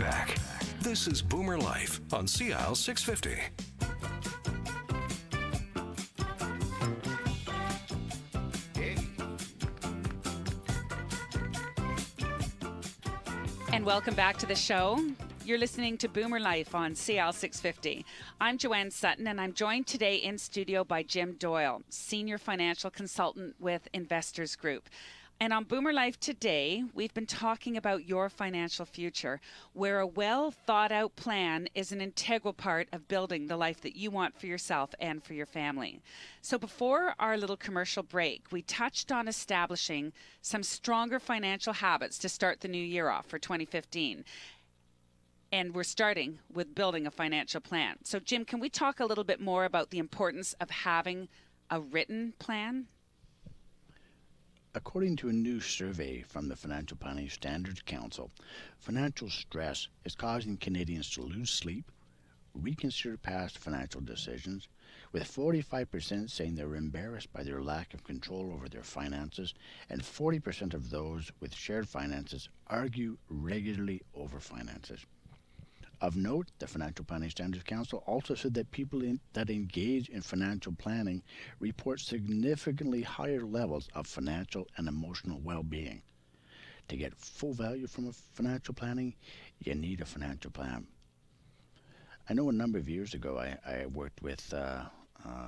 back. This is Boomer Life on CL 650. And welcome back to the show. You're listening to Boomer Life on CL 650. I'm Joanne Sutton, and I'm joined today in studio by JimDoyle, Senior Financial Consultant with Investors Group. And on Boomer Life today, we've been talking about your financial future, where a well-thought-out plan is an integral part of building the life that you want for yourself and for your family. So before our little commercial break, we touched on establishing some stronger financial habits to start the new year off for 2015. And we're starting with building a financial plan. So Jim, can we talk a little bit more about the importance of having a written plan? According to a new survey from the Financial Planning Standards Council, financial stress is causing Canadians to lose sleep, reconsider past financial decisions, with 45% saying they're embarrassed by their lack of control over their finances, and 40% of those with shared finances argue regularly over finances. Of note, the Financial Planning Standards Council also said that people that engage in financial planning report significantly higher levels of financial and emotional well-being. To get full value from financial planning, you need a financial plan. I know a number of years ago I worked with a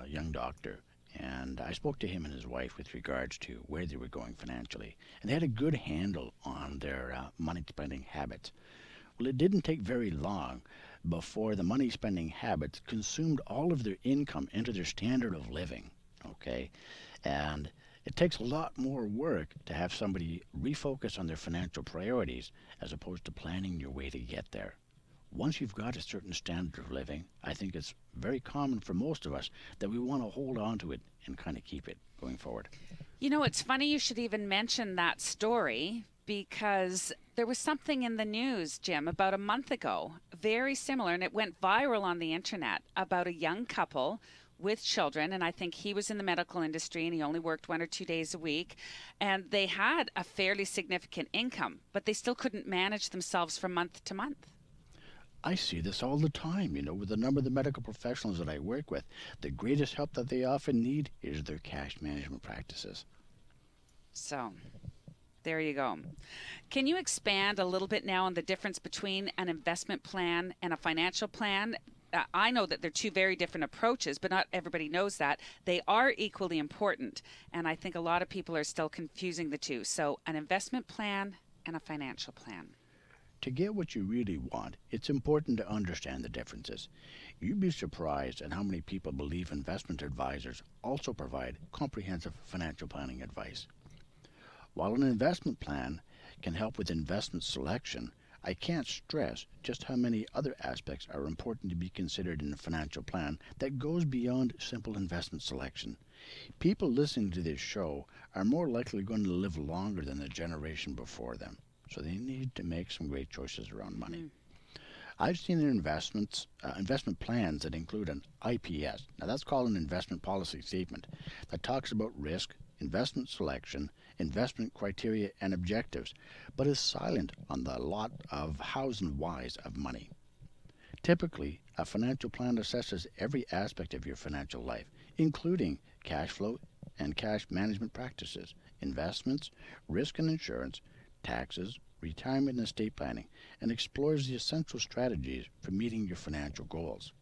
young doctor, and I spoke to him and his wife with regards to where they were going financially, and they had a good handle on their money spending habits. Well, it didn't take very long before the money spending habits consumed all of their income into their standard of living, okay? And it takes a lot more work to have somebody refocus on their financial priorities as opposed to planning your way to get there. Once you've got a certain standard of living, I think it's very common for most of us that we want to hold on to it and kind of keep it going forward. You know, it's funny you should even mention that story, because there was something in the news, Jim, about a month ago, very similar, and it went viral on the internet, about a young couple with children, and I think he was in the medical industry and he only worked 1 or 2 days a week, and they had a fairly significant income, but they still couldn't manage themselves from month to month. I see this all the time, with a number of the medical professionals that I work with. The greatest help that they often need is their cash management practices. So there you go. Can you expand a little bit now on the difference between an investment plan and a financial plan? I know that they're two very different approaches, but not everybody knows that. They are equally important, and I think a lot of people are still confusing the two. So an investment plan and a financial plan. To get what you really want, it's important to understand the differences. You'd be surprised at how many people believe investment advisors also provide comprehensive financial planning advice. While an investment plan can help with investment selection, I can't stress just how many other aspects are important to be considered in a financial plan that goes beyond simple investment selection. People listening to this show are more likely going to live longer than the generation before them, so they need to make some great choices around money. I've seen investment plans that include an IPS. Now that's called an investment policy statement that talks about risk, investment selection, investment criteria and objectives, but is silent on the lot of hows and whys of money. Typically, a financial plan assesses every aspect of your financial life, including cash flow and cash management practices, investments, risk and insurance, taxes, retirement and estate planning, and explores the essential strategies for meeting your financial goals.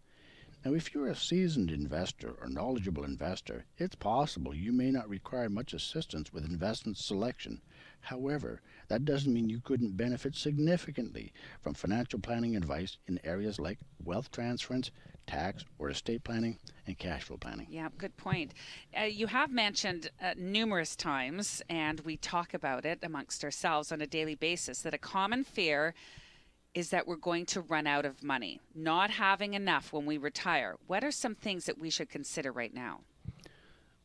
Now, if you're a seasoned investor or knowledgeable investor, it's possible you may not require much assistance with investment selection. However, that doesn't mean you couldn't benefit significantly from financial planning advice in areas like wealth transference, tax or estate planning, and cash flow planning. Yeah, good point. You have mentioned numerous times, and we talk about it amongst ourselves on a daily basis, that a common fear is that we're going to run out of money, not having enough when we retire. What are some things that we should consider right now?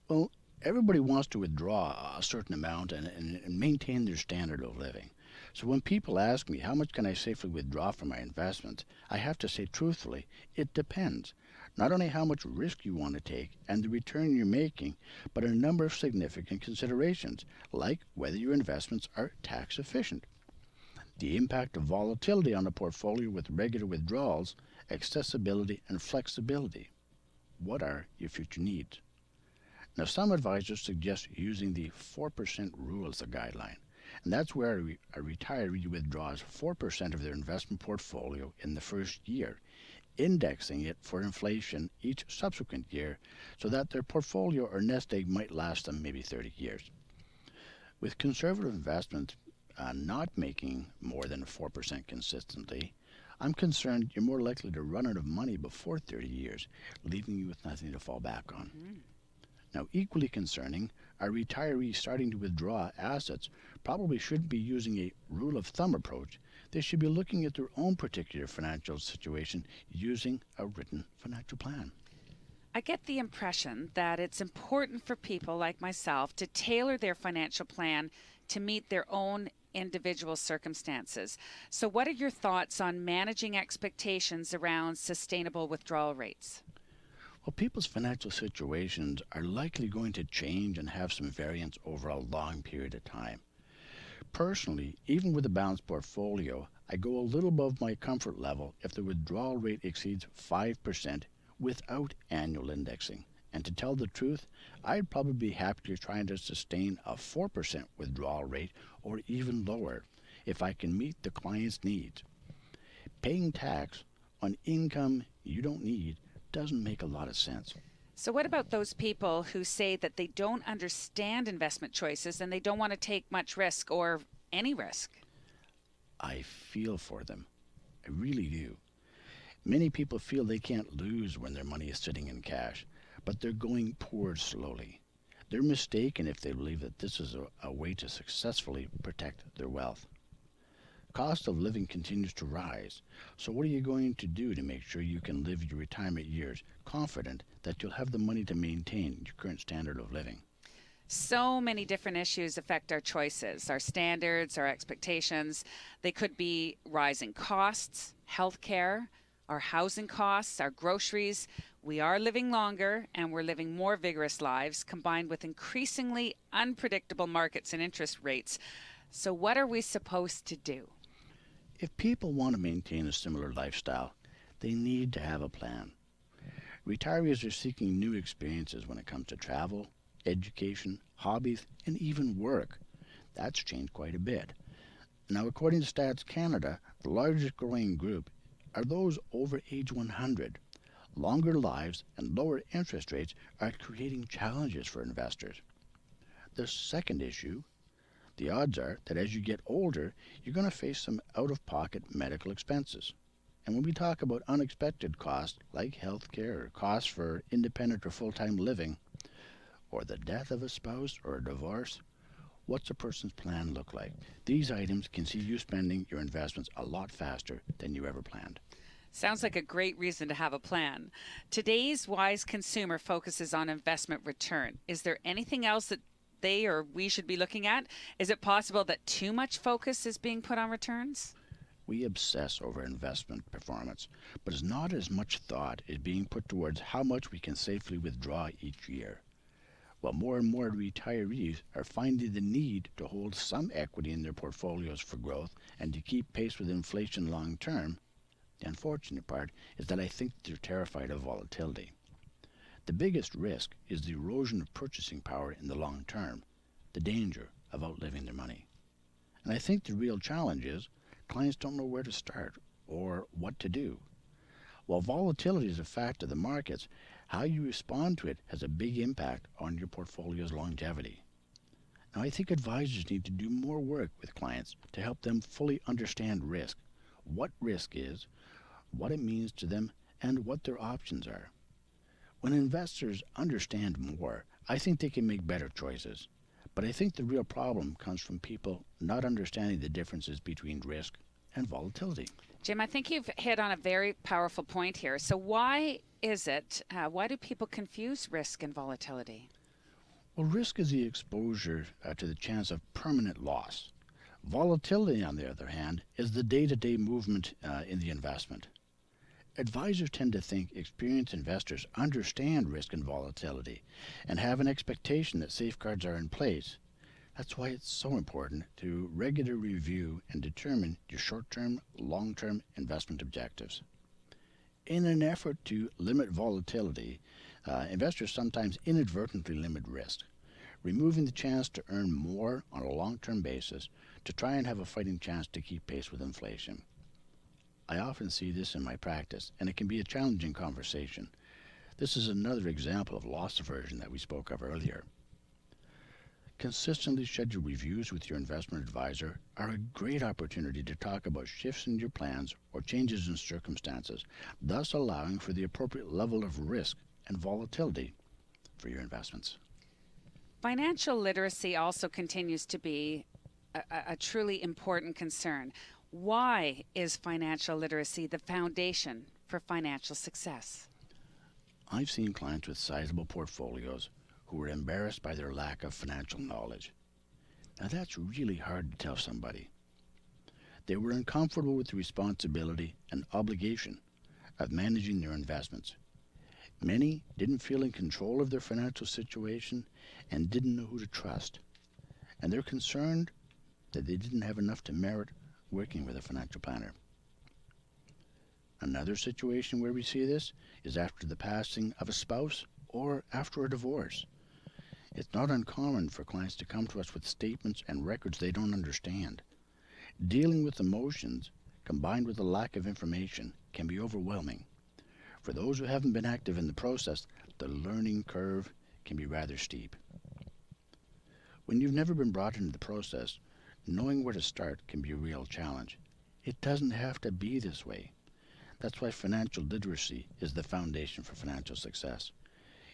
Well, everybody wants to withdraw a certain amount and maintain their standard of living. So when people ask me, how much can I safely withdraw from my investments, I have to say truthfully, it depends. Not only how much risk you want to take and the return you're making, but a number of significant considerations, like whether your investments are tax efficient. the impact of volatility on a portfolio with regular withdrawals, accessibility, and flexibility. What are your future needs? Now, some advisors suggest using the 4% rule as a guideline, and that's where a retiree withdraws 4% of their investment portfolio in the first year, indexing it for inflation each subsequent year so that their portfolio or nest egg might last them maybe 30 years. With conservative investments not making more than 4% consistently, I'm concerned you're more likely to run out of money before 30 years, leaving you with nothing to fall back on. Now, equally concerning, are retirees starting to withdraw assets probably shouldn't be using a rule of thumb approach. They should be looking at their own particular financial situation using a written financial plan. I get the impression that it's important for people like myself to tailor their financial plan to meet their own individual circumstances. So what are your thoughts on managing expectations around sustainable withdrawal rates? Well, people's financial situations are likely going to change and have some variance over a long period of time. Personally, even with a balanced portfolio, I go a little above my comfort level if the withdrawal rate exceeds 5% without annual indexing. And to tell the truth, I'd probably be happier trying to sustain a 4% withdrawal rate or even lower if I can meet the client's needs. Paying tax on income you don't need doesn't make a lot of sense. So what about those people who say that they don't understand investment choices and they don't want to take much risk or any risk? I feel for them. I really do. Many people feel they can't lose when their money is sitting in cash, but they're going poor slowly. They're mistaken if they believe that this is a way to successfully protect their wealth. Cost of living continues to rise, so what are you going to do to make sure you can live your retirement years confident that you'll have the money to maintain your current standard of living? So many different issues affect our choices, our standards, our expectations. They could be rising costs, healthcare, our housing costs, our groceries. We are living longer and we're living more vigorous lives combined with increasingly unpredictable markets and interest rates. So what are we supposed to do? If people want to maintain a similar lifestyle, they need to have a plan. Retirees are seeking new experiences when it comes to travel, education, hobbies, and even work. That's changed quite a bit. Now, according to Stats Canada, the largest growing group are those over age 100. Longer lives and lower interest rates are creating challenges for investors. The second issue, the odds are that as you get older, you're going to face some out-of-pocket medical expenses. And when we talk about unexpected costs like health care or costs for independent or full-time living, or the death of a spouse or a divorce, what's a person's plan look like? These items can see you spending your investments a lot faster than you ever planned. Sounds like a great reason to have a plan. Today's wise consumer focuses on investment return. Is there anything else that they or we should be looking at? Is it possible that too much focus is being put on returns? We obsess over investment performance, but it's not as much thought is being put towards how much we can safely withdraw each year. While more and more retirees are finding the need to hold some equity in their portfolios for growth and to keep pace with inflation long term, the unfortunate part is that I think they're terrified of volatility. The biggest risk is the erosion of purchasing power in the long term, the danger of outliving their money. And I think the real challenge is clients don't know where to start or what to do. While volatility is a fact of the markets, how you respond to it has a big impact on your portfolio's longevity. Now, I think advisors need to do more work with clients to help them fully understand risk, what risk is, what it means to them, and what their options are. When investors understand more, I think they can make better choices. But I think the real problem comes from people not understanding the differences between risk and volatility. Jim, I think you've hit on a very powerful point here. So why do people confuse risk and volatility? Well, risk is the exposure to the chance of permanent loss. Volatility, on the other hand, is the day-to-day movement in the investment. Advisors tend to think experienced investors understand risk and volatility and have an expectation that safeguards are in place. That's why it's so important to regularly review and determine your short-term, long-term investment objectives. In an effort to limit volatility, investors sometimes inadvertently limit risk, removing the chance to earn more on a long-term basis to try and have a fighting chance to keep pace with inflation. I often see this in my practice, and it can be a challenging conversation. This is another example of loss aversion that we spoke of earlier. Consistently scheduled reviews with your investment advisor are a great opportunity to talk about shifts in your plans or changes in circumstances, thus allowing for the appropriate level of risk and volatility for your investments. Financial literacy also continues to be a truly important concern. Why is financial literacy the foundation for financial success? I've seen clients with sizable portfolios who were embarrassed by their lack of financial knowledge. Now that's really hard to tell somebody. They were uncomfortable with the responsibility and obligation of managing their investments. Many didn't feel in control of their financial situation and didn't know who to trust. And they're concerned that they didn't have enough to merit working with a financial planner. Another situation where we see this is after the passing of a spouse or after a divorce. It's not uncommon for clients to come to us with statements and records they don't understand. Dealing with emotions combined with a lack of information can be overwhelming. For those who haven't been active in the process, the learning curve can be rather steep. When you've never been brought into the process, knowing where to start can be a real challenge. It doesn't have to be this way. That's why financial literacy is the foundation for financial success.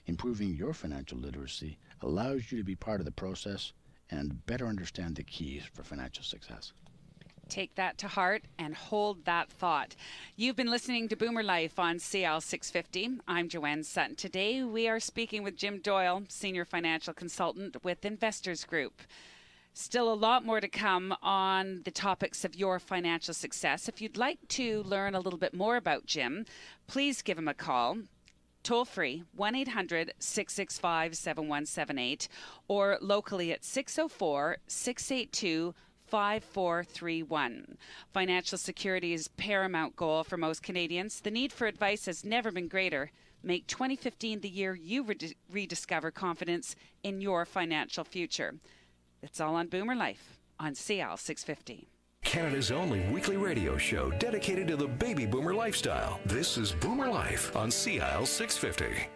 Improving your financial literacy allows you to be part of the process and better understand the keys for financial success. Take that to heart and hold that thought. You've been listening to Boomer Life on CL 650. I'm Joanne Sutton. Today we are speaking with Jim Doyle, Senior Financial Consultant with Investors Group. Still a lot more to come on the topics of your financial success. If you'd like to learn a little bit more about Jim, please give him a call. Toll free, 1-800-665-7178, or locally at 604-682-5431. Financial security is paramount goal for most Canadians. The need for advice has never been greater. Make 2015 the year you rediscover confidence in your financial future. It's all on Boomer Life on CL 650. Canada's only weekly radio show dedicated to the baby boomer lifestyle. This is Boomer Life on CL 650.